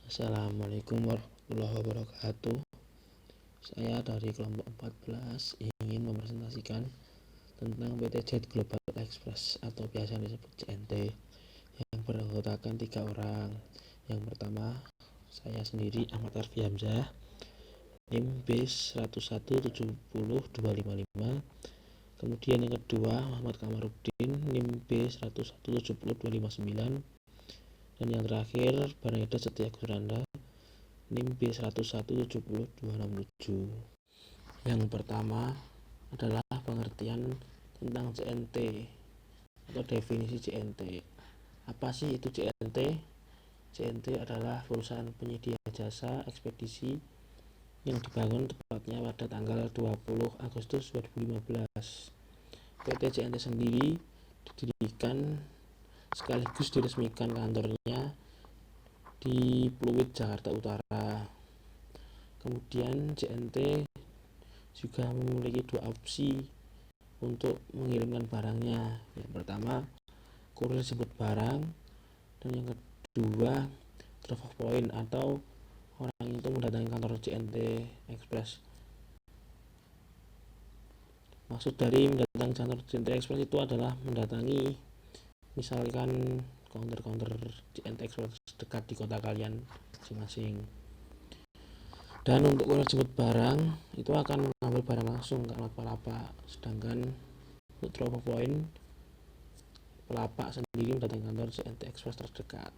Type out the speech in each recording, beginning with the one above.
Assalamualaikum warahmatullahi wabarakatuh. Saya dari kelompok 14 ingin mempresentasikan tentang PT Jet Global Express atau biasa disebut JNT yang beranggotakan 3 orang. Yang pertama, saya sendiri Ahmad Arfi Hamzah, NIM B10170255. Kemudian yang kedua, Muhammad Kamaruddin, NIM B10170259. Dan yang terakhir, Barengeda Setia Gusranda, NIM B11070267. Yang pertama adalah pengertian tentang JNT atau definisi JNT. Apa sih itu JNT? JNT adalah perusahaan penyedia jasa ekspedisi yang dibangun tepatnya pada tanggal 20 Agustus 2015. PT JNT sendiri didirikan sekaligus diresmikan kantornya di Pluit, Jakarta Utara. Kemudian JNT juga memiliki 2 opsi untuk mengirimkan barangnya. Yang pertama, kurir jemput barang, dan yang kedua, drop off point atau orang itu mendatangi kantor JNT Express. Maksud dari mendatangi kantor JNT Express itu adalah mendatangi misalkan counter-counter JNT Express dekat di kota kalian masing-masing. Dan untuk kurir jemput barang itu akan mengambil barang langsung ke alamat Palapa. Sedangkan untuk drop off point, Palapa sendiri mendatangi kantor JNT Express terdekat.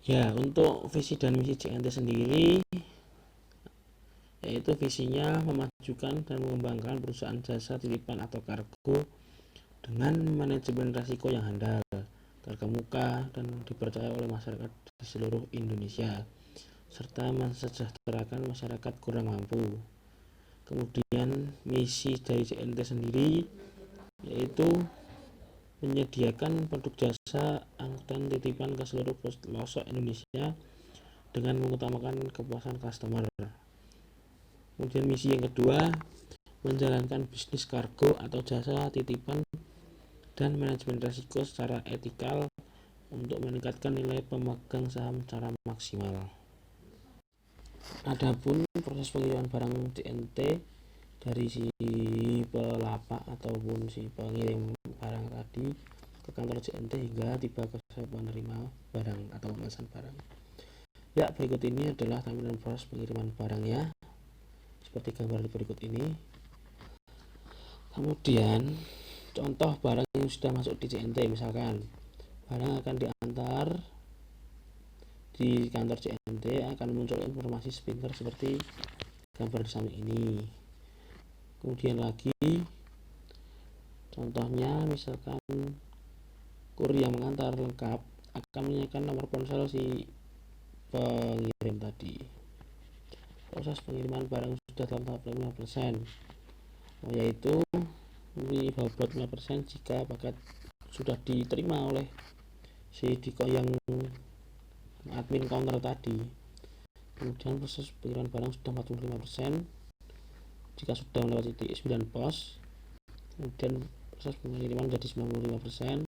Ya, untuk visi dan misi JNT sendiri yaitu visinya memajukan dan mengembangkan perusahaan jasa titipan atau kargo dengan manajemen risiko yang handal, terkemuka, dan dipercaya oleh masyarakat di seluruh Indonesia, serta mensejahterakan masyarakat kurang mampu. Kemudian misi dari JNT sendiri yaitu menyediakan produk jasa angkutan titipan ke seluruh pelosok Indonesia dengan mengutamakan kepuasan customer. Kemudian misi yang kedua, menjalankan bisnis kargo atau jasa titipan dan manajemen risiko secara etikal untuk meningkatkan nilai pemegang saham secara maksimal. Adapun proses pengiriman barang JNT dari si pelapak ataupun si pengirim barang tadi ke kantor JNT hingga tiba ke penerima barang atau pemesan barang. Ya, berikut ini adalah tampilan proses pengiriman barangnya seperti gambar berikut ini. Kemudian contoh barang yang sudah masuk di JNT, misalkan barang akan diantar di kantor JNT, akan muncul informasi sepintar seperti gambar di samping ini. Kemudian lagi contohnya misalkan kurir yang mengantar lengkap akan menanyakan nomor ponsel si pengirim tadi. Proses pengiriman barang sudah dalam tahap 5%, yaitu memberi bobot 5% jika paket sudah diterima oleh si Diko yang admin counter tadi. Kemudian proses pengiriman barang sudah 45% jika sudah melewati titik 9 pos. Kemudian proses pengiriman menjadi 95%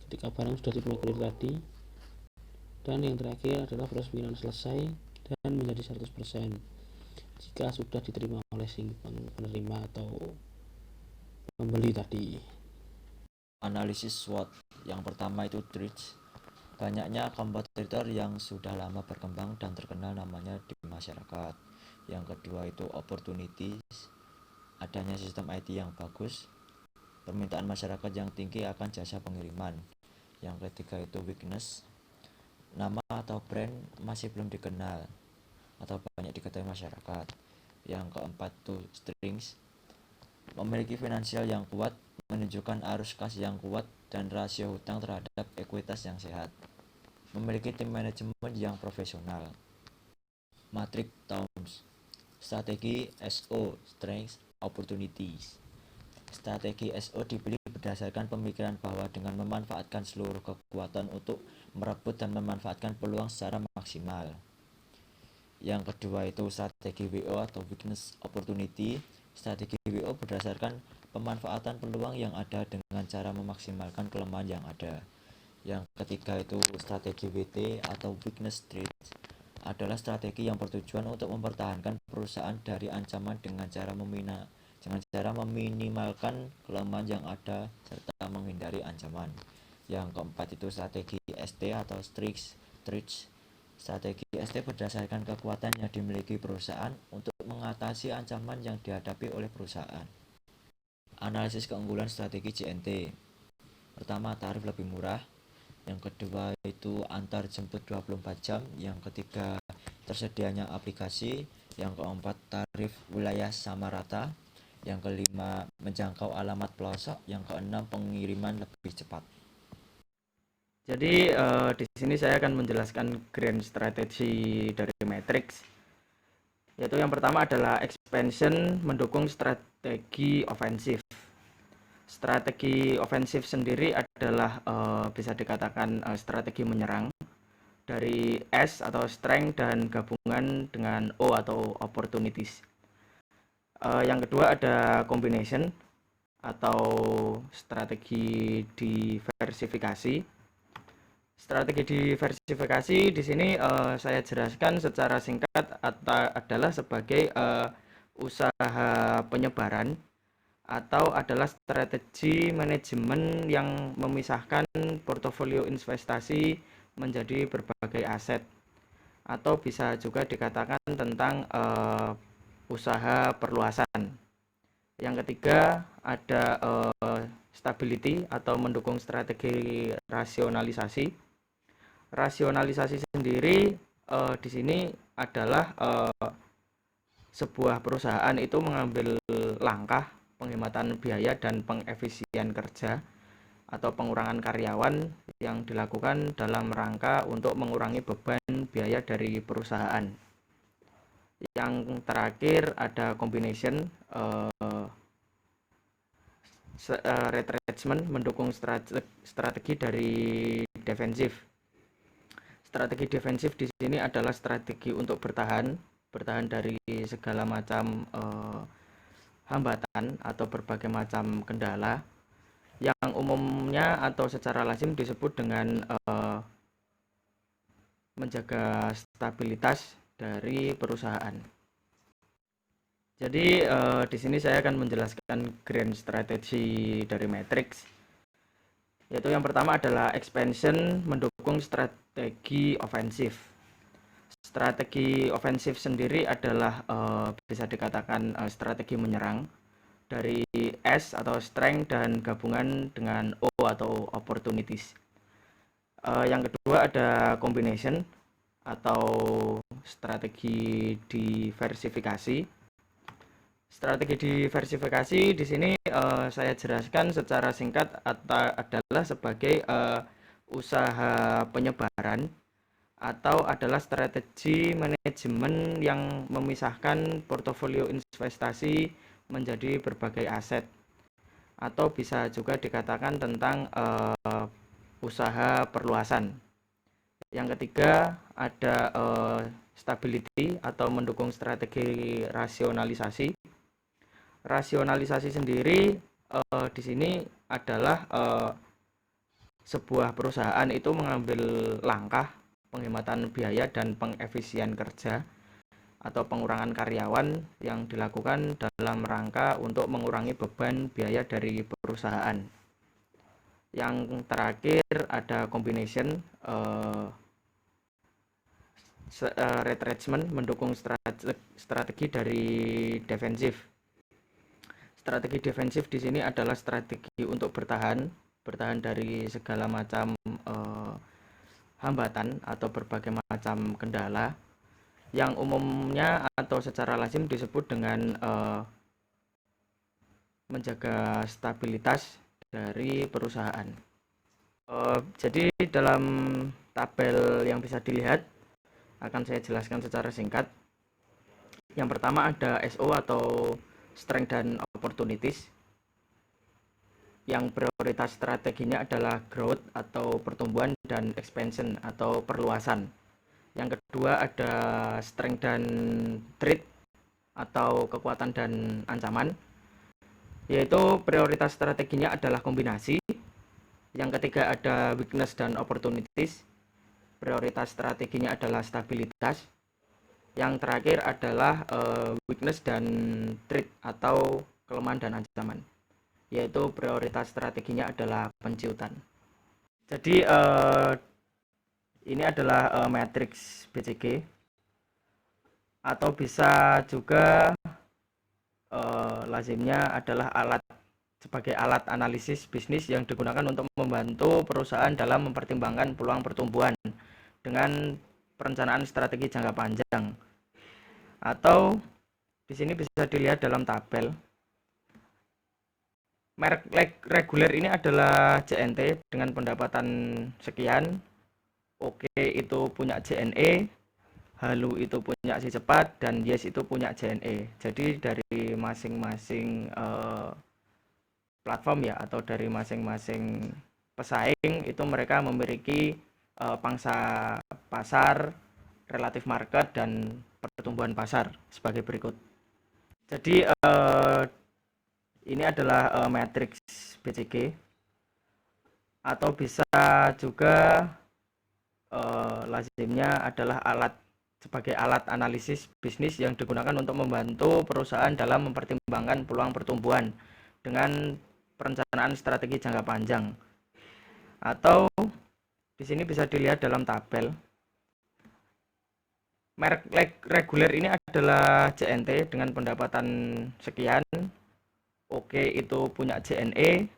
ketika barang sudah diterima kurir tadi. Dan yang terakhir adalah proses pengiriman selesai dan menjadi 100% jika sudah diterima oleh si penerima atau pembeli tadi. Analisis SWOT. Yang pertama itu threats. Banyaknya kompetitor yang sudah lama berkembang dan terkenal namanya di masyarakat. Yang kedua itu opportunities. Adanya sistem IT yang bagus. Permintaan masyarakat yang tinggi akan jasa pengiriman. Yang ketiga itu weakness. Nama atau brand masih belum dikenal atau banyak diketahui masyarakat. Yang keempat itu strengths. Memiliki finansial yang kuat, menunjukkan arus kas yang kuat dan rasio hutang terhadap ekuitas yang sehat. Memiliki tim manajemen yang profesional. Matrix Terms. Strategi SO, Strengths, Opportunities. Strategi SO dipilih berdasarkan pemikiran bahwa dengan memanfaatkan seluruh kekuatan untuk merebut dan memanfaatkan peluang secara maksimal. Yang kedua itu strategi WO atau Weakness Opportunity. Strategi WO berdasarkan pemanfaatan peluang yang ada dengan cara memaksimalkan kelemahan yang ada. Yang ketiga itu strategi WT atau weakness trade, adalah strategi yang bertujuan untuk mempertahankan perusahaan dari ancaman dengan cara meminimalkan kelemahan yang ada serta menghindari ancaman. Yang keempat itu strategi ST atau Stretch. Strategi ST berdasarkan kekuatan yang dimiliki perusahaan untuk mengatasi ancaman yang dihadapi oleh perusahaan. Analisis keunggulan strategi JNT. Pertama, tarif lebih murah. Yang kedua itu antar jemput 24 jam. Yang ketiga, tersedianya aplikasi. Yang keempat, tarif wilayah sama rata. Yang kelima, menjangkau alamat pelosok. Yang keenam, pengiriman lebih cepat. Jadi di sini saya akan menjelaskan grand strategy dari Matrix. Yaitu yang pertama adalah expansion mendukung strategi ofensif. Strategi ofensif sendiri adalah bisa dikatakan strategi menyerang dari S atau strength dan gabungan dengan O atau opportunities. Yang kedua ada combination atau strategi diversifikasi. Strategi diversifikasi di sini saya jelaskan secara singkat adalah sebagai usaha penyebaran atau adalah strategi manajemen yang memisahkan portofolio investasi menjadi berbagai aset, atau bisa juga dikatakan tentang usaha perluasan. Yang ketiga ada stability atau mendukung strategi rasionalisasi. Rasionalisasi sendiri di sini adalah sebuah perusahaan itu mengambil langkah penghematan biaya dan pengefisien kerja atau pengurangan karyawan yang dilakukan dalam rangka untuk mengurangi beban biaya dari perusahaan. Yang terakhir ada combination retrenchment mendukung strategi dari defensif. Strategi defensif di sini adalah strategi untuk bertahan dari segala macam hambatan atau berbagai macam kendala yang umumnya atau secara lazim disebut dengan menjaga stabilitas dari perusahaan. Jadi di sini saya akan menjelaskan grand strategy dari Matrix. Yaitu yang pertama adalah expansion mendukung strategi ofensif. Strategi ofensif sendiri adalah bisa dikatakan strategi menyerang dari S atau strength dan gabungan dengan O atau opportunities. Yang kedua ada combination atau strategi diversifikasi. Strategi diversifikasi di sini saya jelaskan secara singkat adalah sebagai usaha penyebaran atau adalah strategi manajemen yang memisahkan portofolio investasi menjadi berbagai aset, atau bisa juga dikatakan tentang usaha perluasan. Yang ketiga ada stability atau mendukung strategi rasionalisasi. Rasionalisasi sendiri di sini adalah sebuah perusahaan itu mengambil langkah penghematan biaya dan pengefisien kerja atau pengurangan karyawan yang dilakukan dalam rangka untuk mengurangi beban biaya dari perusahaan. Yang terakhir ada combination retrenchment mendukung strategi dari defensif. Strategi defensif di sini adalah strategi untuk bertahan dari segala macam hambatan atau berbagai macam kendala yang umumnya atau secara lazim disebut dengan menjaga stabilitas dari perusahaan. Jadi dalam tabel yang bisa dilihat akan saya jelaskan secara singkat. Yang pertama ada SO atau strength dan opportunities, yang prioritas strateginya adalah growth atau pertumbuhan dan expansion atau perluasan. Yang kedua ada strength dan threat atau kekuatan dan ancaman, yaitu prioritas strateginya adalah kombinasi. Yang ketiga ada weakness dan opportunities. Prioritas strateginya adalah stabilitas. Yang terakhir adalah weakness dan threat atau kelemahan dan ancaman, yaitu prioritas strateginya adalah penciutan. Jadi ini adalah matriks BCG, atau bisa juga lazimnya adalah sebagai alat analisis bisnis yang digunakan untuk membantu perusahaan dalam mempertimbangkan peluang pertumbuhan dengan perencanaan strategi jangka panjang. Atau di sini bisa dilihat dalam tabel. Merek reguler ini adalah JNT dengan pendapatan sekian. Oke itu punya JNE, Halu itu punya Si Cepat, dan Yes itu punya JNE. Jadi dari masing-masing platform ya, atau dari masing-masing pesaing itu mereka memiliki pangsa pasar, relatif market, dan pertumbuhan pasar sebagai berikut. Jadi ini adalah matriks BCG, atau bisa juga lazimnya adalah sebagai alat analisis bisnis yang digunakan untuk membantu perusahaan dalam mempertimbangkan peluang pertumbuhan dengan perencanaan strategi jangka panjang. Atau di sini bisa dilihat dalam tabel. Merek reguler ini adalah JNT dengan pendapatan sekian. Oke itu punya JNE,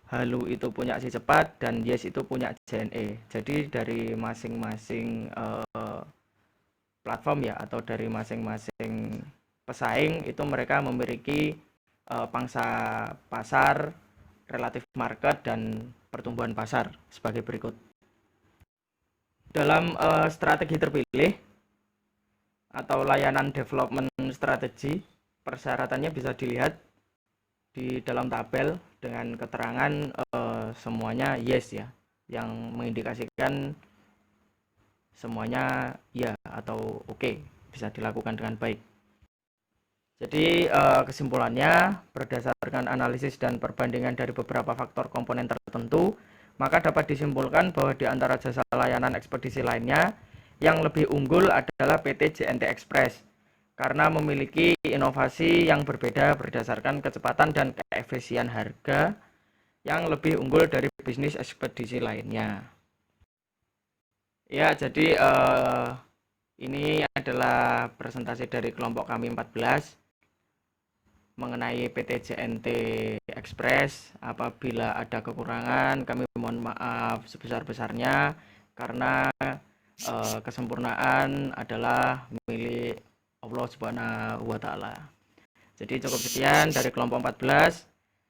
Halu itu punya Si Cepat, dan Yes itu punya JNE. Jadi dari masing-masing platform ya, atau dari masing-masing pesaing itu mereka memiliki pangsa pasar, relatif market, dan pertumbuhan pasar sebagai berikut. Dalam strategi terpilih atau layanan development strategi, persyaratannya bisa dilihat di dalam tabel dengan keterangan semuanya yes ya, yang mengindikasikan semuanya ya atau oke, bisa dilakukan dengan baik. Jadi kesimpulannya, berdasarkan analisis dan perbandingan dari beberapa faktor komponen tertentu, maka dapat disimpulkan bahwa di antara jasa layanan ekspedisi lainnya, yang lebih unggul adalah PT JNT Express karena memiliki inovasi yang berbeda berdasarkan kecepatan dan keefisien harga yang lebih unggul dari bisnis ekspedisi lainnya. Ya, jadi ini adalah presentasi dari kelompok kami 14 mengenai PT JNT Express. Apabila ada kekurangan, kami mohon maaf sebesar-besarnya karena kesempurnaan adalah milik Allah Subhanahu wa Ta'ala. Jadi cukup sekian dari kelompok 14.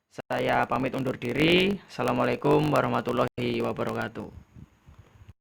Saya pamit undur diri. Assalamualaikum warahmatullahi wabarakatuh.